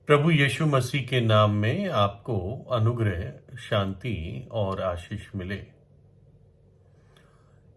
प्रभु यीशु मसीह के नाम में आपको अनुग्रह, शांति और आशीष मिले।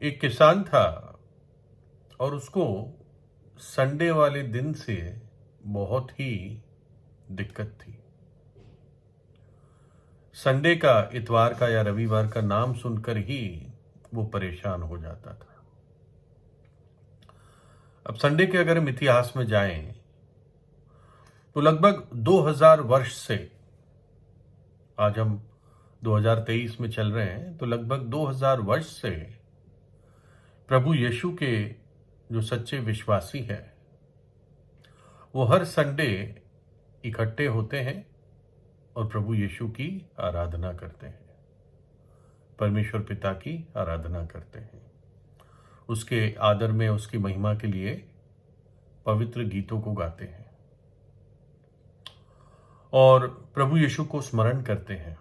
एक किसान था और उसको संडे वाले दिन से बहुत ही दिक्कत थी। संडे का, इतवार का या रविवार का नाम सुनकर ही वो परेशान हो जाता था। अब संडे के अगर हम इतिहास में जाएं तो लगभग 2000 वर्ष से, आज हम 2023 में चल रहे हैं, तो लगभग 2000 वर्ष से प्रभु यीशु के जो सच्चे विश्वासी हैं वो हर संडे इकट्ठे होते हैं और प्रभु यीशु की आराधना करते हैं, परमेश्वर पिता की आराधना करते हैं, उसके आदर में, उसकी महिमा के लिए पवित्र गीतों को गाते हैं और प्रभु यीशु को स्मरण करते हैं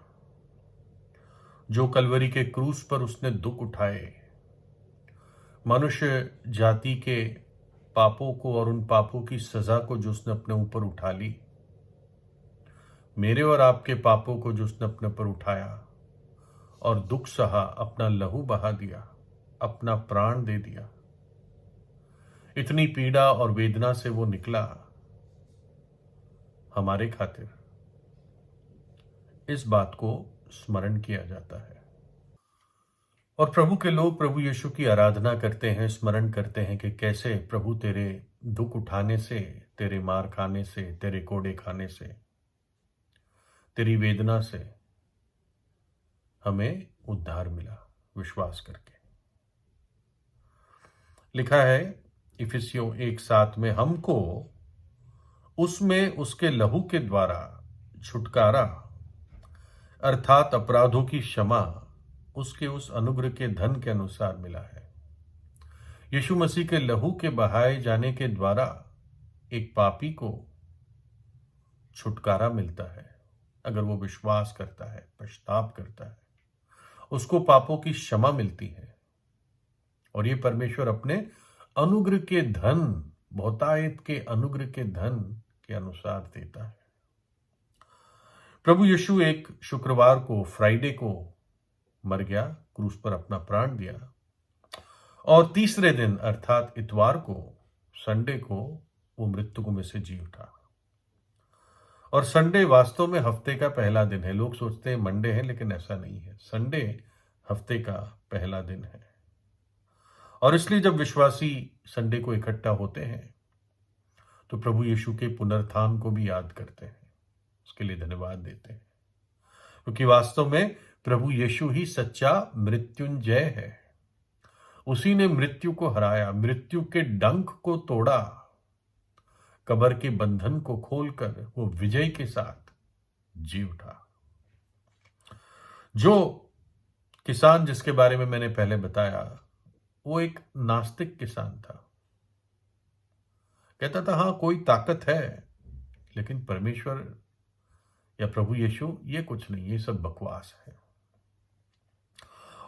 जो कलवरी के क्रूस पर उसने दुख उठाए, मनुष्य जाति के पापों को और उन पापों की सजा को जो उसने अपने ऊपर उठा ली, मेरे और आपके पापों को जो उसने अपने ऊपर उठाया और दुख सहा, अपना लहू बहा दिया, अपना प्राण दे दिया। इतनी पीड़ा और वेदना से वो निकला हमारे खातिर। इस बात को स्मरण किया जाता है और प्रभु के लोग प्रभु यीशु की आराधना करते हैं, स्मरण करते हैं कि कैसे प्रभु तेरे दुख उठाने से, तेरे मार खाने से, तेरे कोड़े खाने से, तेरी वेदना से हमें उद्धार मिला विश्वास करके। लिखा है इफिसियों 1:7 में, हमको उसमें उसके लहू के द्वारा छुटकारा अर्थात अपराधों की क्षमा उसके उस अनुग्रह के धन के अनुसार मिला है। यीशु मसीह के लहू के बहाए जाने के द्वारा एक पापी को छुटकारा मिलता है। अगर वो विश्वास करता है, पश्चाताप करता है, उसको पापों की क्षमा मिलती है और ये परमेश्वर अपने अनुग्रह के धन, बहुतायत के अनुग्रह के धन के अनुसार देता है। प्रभु यीशु एक शुक्रवार को, फ्राइडे को मर गया, क्रूस पर अपना प्राण दिया और तीसरे दिन अर्थात इतवार को, संडे को वो मृत्यु में से जी उठा। और संडे वास्तव में हफ्ते का पहला दिन है। लोग सोचते हैं मंडे है, लेकिन ऐसा नहीं है। संडे हफ्ते का पहला दिन है और इसलिए जब विश्वासी संडे को इकट्ठा होते हैं तो प्रभु यीशु के पुनरुत्थान को भी याद करते हैं, उसके लिए धन्यवाद देते हैं, क्योंकि वास्तव में प्रभु यीशु ही सच्चा मृत्युंजय है। उसी ने मृत्यु को हराया, मृत्यु के डंक को तोड़ा, कब्र के बंधन को खोलकर वो विजय के साथ जी उठा। जो किसान जिसके बारे में मैंने पहले बताया, वो एक नास्तिक किसान था। कहता था हाँ कोई ताकत है, लेकिन परमेश्वर या प्रभु यीशु ये कुछ नहीं, ये सब बकवास है।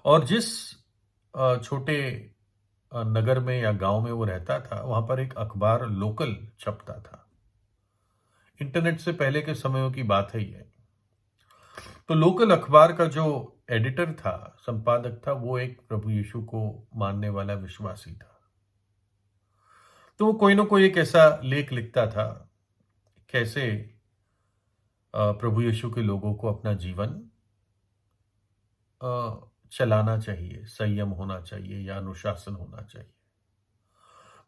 और जिस छोटे नगर में या गांव में वो रहता था, वहां पर एक अखबार लोकल छपता था। इंटरनेट से पहले के समयों की बात है ये। तो लोकल अखबार का जो एडिटर था, संपादक था, वो एक प्रभु यीशु को मानने वाला विश्वासी था। तो वो कोई ना कोई एक ऐसा लेख लिखता था, कैसे प्रभु यीशु के लोगों को अपना जीवन चलाना चाहिए, संयम होना चाहिए या अनुशासन होना चाहिए।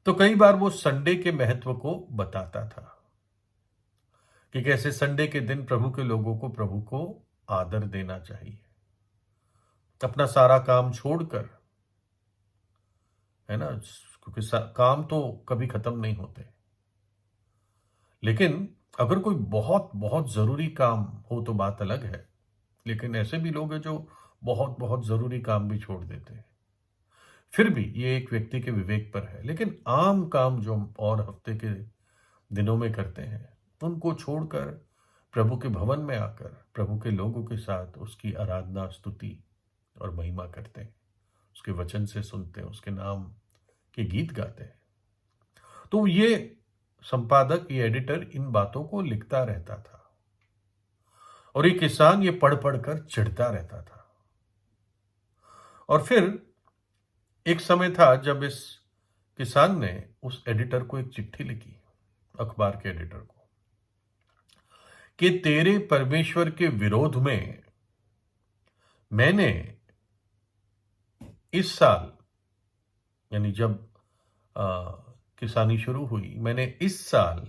तो कई बार वो संडे के महत्व को बताता था कि कैसे संडे के दिन प्रभु के लोगों को प्रभु को आदर देना चाहिए, अपना सारा काम छोड़कर, है ना, क्योंकि काम तो कभी खत्म नहीं होते। लेकिन अगर कोई बहुत बहुत जरूरी काम हो तो बात अलग है, लेकिन ऐसे भी लोग हैं जो बहुत बहुत जरूरी काम भी छोड़ देते हैं। फिर भी ये एक व्यक्ति के विवेक पर है। लेकिन आम काम जो हम और हफ्ते के दिनों में करते हैं, उनको छोड़कर प्रभु के भवन में आकर प्रभु के लोगों के साथ उसकी आराधना, स्तुति और महिमा करते हैं, उसके वचन से सुनते हैं, उसके नाम के गीत गाते हैं। तो ये संपादक, ये एडिटर इन बातों को लिखता रहता था और ये किसान ये पढ़ पढ़ कर चिढ़ता रहता था। और फिर एक समय था जब इस किसान ने उस एडिटर को एक चिट्ठी लिखी, अखबार के एडिटर को, कि तेरे परमेश्वर के विरोध में मैंने इस साल, यानी जब किसानी शुरू हुई, मैंने इस साल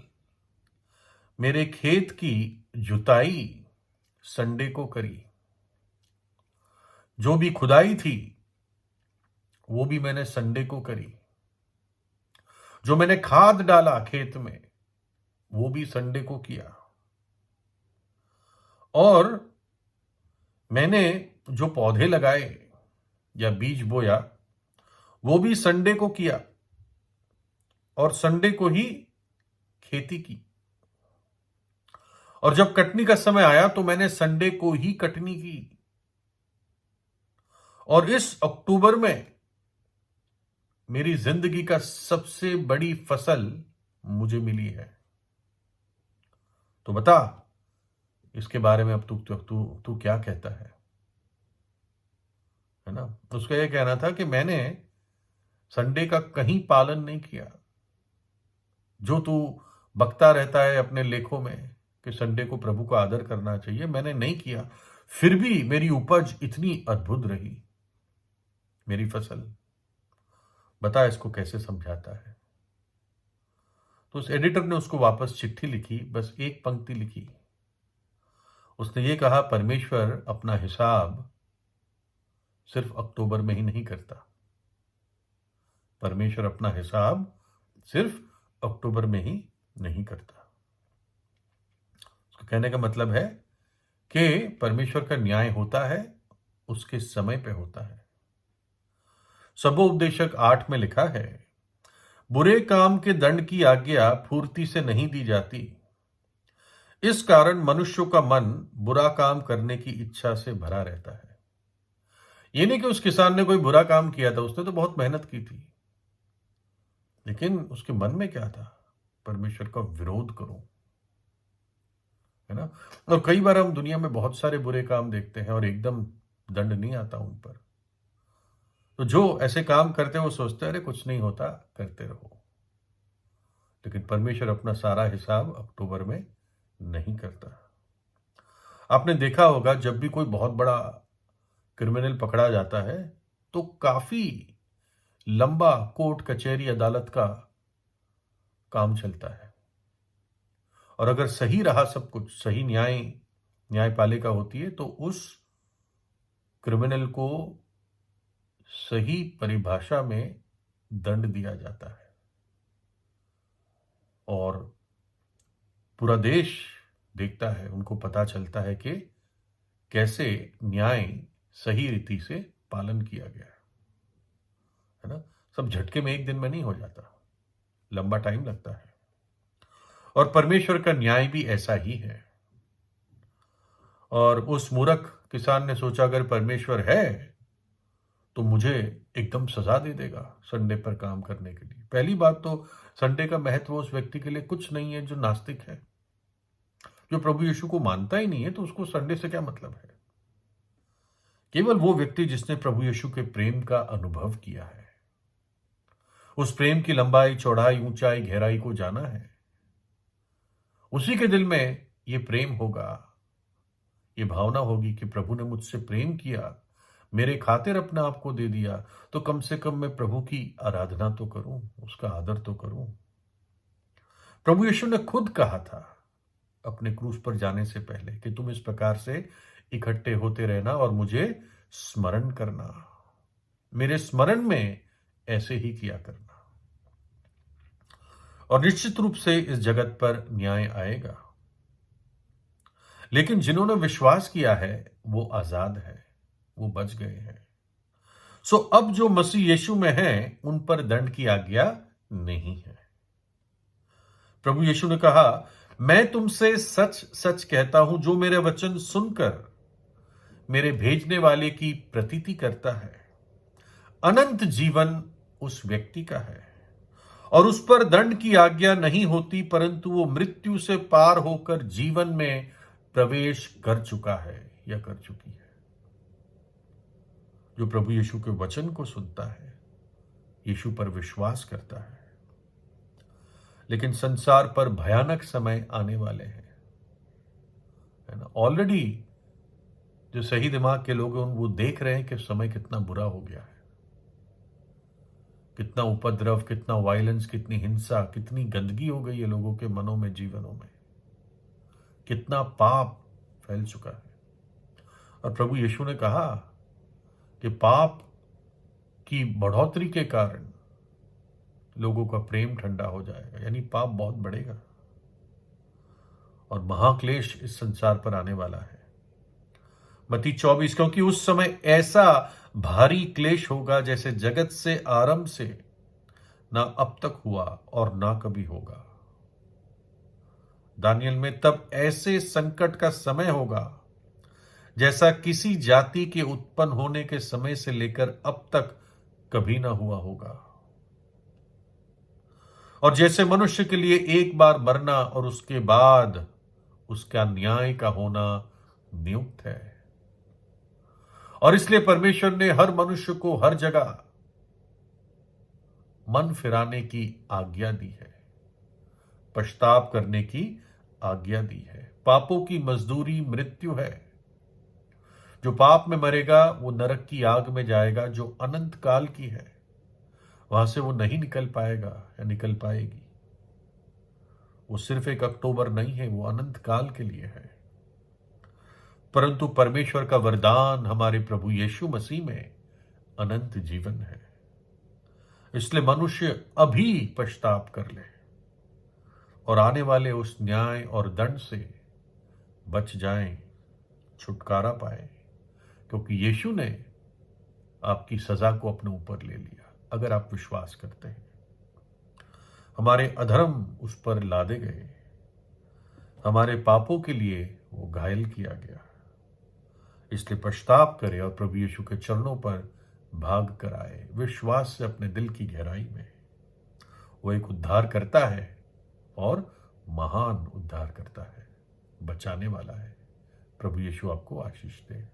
मेरे खेत की जुताई संडे को करी। जो भी खुदाई थी वो भी मैंने संडे को करी। जो मैंने खाद डाला खेत में वो भी संडे को किया। और मैंने जो पौधे लगाए या बीज बोया वो भी संडे को किया और संडे को ही खेती की। और जब कटनी का समय आया तो मैंने संडे को ही कटनी की। और इस अक्टूबर में मेरी जिंदगी का सबसे बड़ी फसल मुझे मिली है। तो बता इसके बारे में अब तू तू तू तू क्या कहता है ना? उसका यह कहना था कि मैंने संडे का कहीं पालन नहीं किया। जो तू बकता रहता है अपने लेखों में कि संडे को प्रभु का आदर करना चाहिए, मैंने नहीं किया, फिर भी मेरी उपज इतनी अद्भुत रही, मेरी फसल। बता इसको कैसे समझाता है? तो उस एडिटर ने उसको वापस चिट्ठी लिखी, बस एक पंक्ति लिखी। उसने ये कहा, परमेश्वर अपना हिसाब सिर्फ अक्टूबर में ही नहीं करता। परमेश्वर अपना हिसाब सिर्फ अक्टूबर में ही नहीं करता। उसका कहने का मतलब है कि परमेश्वर का न्याय होता है, उसके समय पे होता है। सबोपदेशक 8 में लिखा है, बुरे काम के दंड की आज्ञा फुर्ती से नहीं दी जाती। इस कारण मनुष्यों का मन बुरा काम करने की इच्छा से भरा रहता है। ये नहीं कि उस किसान ने कोई बुरा काम किया था, उसने तो बहुत मेहनत की थी, लेकिन उसके मन में क्या था? परमेश्वर का विरोध करो, है ना? और कई बार हम दुनिया में बहुत सारे बुरे काम देखते हैं और एकदम दंड नहीं आता उन पर। तो जो ऐसे काम करते हैं वो सोचते हैं अरे कुछ नहीं होता, करते रहो। लेकिन परमेश्वर अपना सारा हिसाब अक्टूबर में नहीं करता। आपने देखा होगा जब भी कोई बहुत बड़ा क्रिमिनल पकड़ा जाता है तो काफी लंबा कोर्ट कचहरी अदालत का काम चलता है। और अगर सही रहा सब कुछ, सही न्यायपालिका होती है, तो उस क्रिमिनल को सही परिभाषा में दंड दिया जाता है और पूरा देश देखता है, उनको पता चलता है कि कैसे न्याय सही रीति से पालन किया गया है ना? सब झटके में एक दिन में नहीं हो जाता, लंबा टाइम लगता है। और परमेश्वर का न्याय भी ऐसा ही है। और उस मूर्ख किसान ने सोचा अगर परमेश्वर है तो मुझे एकदम सजा दे देगा संडे पर काम करने के लिए। पहली बात तो संडे का महत्व उस व्यक्ति के लिए कुछ नहीं है जो नास्तिक है, जो प्रभु यीशु को मानता ही नहीं है, तो उसको संडे से क्या मतलब है? केवल वो व्यक्ति जिसने प्रभु यीशु के प्रेम का अनुभव किया है, उस प्रेम की लंबाई, चौड़ाई, ऊंचाई, गहराई को जाना है, उसी के दिल में ये प्रेम होगा, ये भावना होगी कि प्रभु ने मुझसे प्रेम किया, मेरे खातिर अपने आप को दे दिया, तो कम से कम मैं प्रभु की आराधना तो करूं, उसका आदर तो करूं। प्रभु यीशु ने खुद कहा था अपने क्रूस पर जाने से पहले कि तुम इस प्रकार से इकट्ठे होते रहना और मुझे स्मरण करना, मेरे स्मरण में ऐसे ही किया करना। और निश्चित रूप से इस जगत पर न्याय आएगा, लेकिन जिन्होंने विश्वास किया है वो आजाद है, वो बच गए हैं। सो अब जो मसीह यीशु में हैं उन पर दंड की आज्ञा नहीं है। प्रभु यीशु ने कहा, मैं तुमसे सच सच कहता हूं, जो मेरे वचन सुनकर मेरे भेजने वाले की प्रतीति करता है, अनंत जीवन उस व्यक्ति का है और उस पर दंड की आज्ञा नहीं होती, परंतु वो मृत्यु से पार होकर जीवन में प्रवेश कर चुका है या कर चुकी है। जो प्रभु यीशु के वचन को सुनता है, यीशु पर विश्वास करता है, लेकिन संसार पर भयानक समय आने वाले हैं, है ना। ऑलरेडी जो सही दिमाग के लोग हैं वो देख रहे हैं कि समय कितना बुरा हो गया है, कितना उपद्रव, कितना वायलेंस, कितनी हिंसा, कितनी गंदगी हो गई है लोगों के मनों में, जीवनों में, कितना पाप फैल चुका है। और प्रभु यीशु ने कहा कि पाप की बढ़ोतरी के कारण लोगों का प्रेम ठंडा हो जाएगा, यानी पाप बहुत बढ़ेगा और महाक्लेश इस संसार पर आने वाला है। मत्ती 24, क्योंकि उस समय ऐसा भारी क्लेश होगा जैसे जगत से आरंभ से ना अब तक हुआ और ना कभी होगा। दानियल में तब ऐसे संकट का समय होगा जैसा किसी जाति के उत्पन्न होने के समय से लेकर अब तक कभी ना हुआ होगा। और जैसे मनुष्य के लिए एक बार मरना और उसके बाद उसका न्याय का होना नियुक्त है। और इसलिए परमेश्वर ने हर मनुष्य को हर जगह मन फिराने की आज्ञा दी है, पश्चाताप करने की आज्ञा दी है। पापों की मजदूरी मृत्यु है। जो पाप में मरेगा वो नरक की आग में जाएगा जो अनंत काल की है, वहां से वो नहीं निकल पाएगा या निकल पाएगी। वो सिर्फ 1 अक्टूबर नहीं है, वो अनंत काल के लिए है। परंतु परमेश्वर का वरदान हमारे प्रभु यीशु मसीह में अनंत जीवन है। इसलिए मनुष्य अभी पश्चाताप कर ले और आने वाले उस न्याय और दंड से बच जाएं, छुटकारा पाए, क्योंकि यीशु ने आपकी सजा को अपने ऊपर ले लिया। अगर आप विश्वास करते हैं, हमारे अधर्म उस पर लादे गए, हमारे पापों के लिए वो घायल किया गया। इसलिए पश्चाताप करें और प्रभु यीशु के चरणों पर भाग कर आए, विश्वास से अपने दिल की गहराई में। वो एक उद्धार करता है और महान उद्धार करता है, बचाने वाला है। प्रभु यीशु आपको आशीष दे।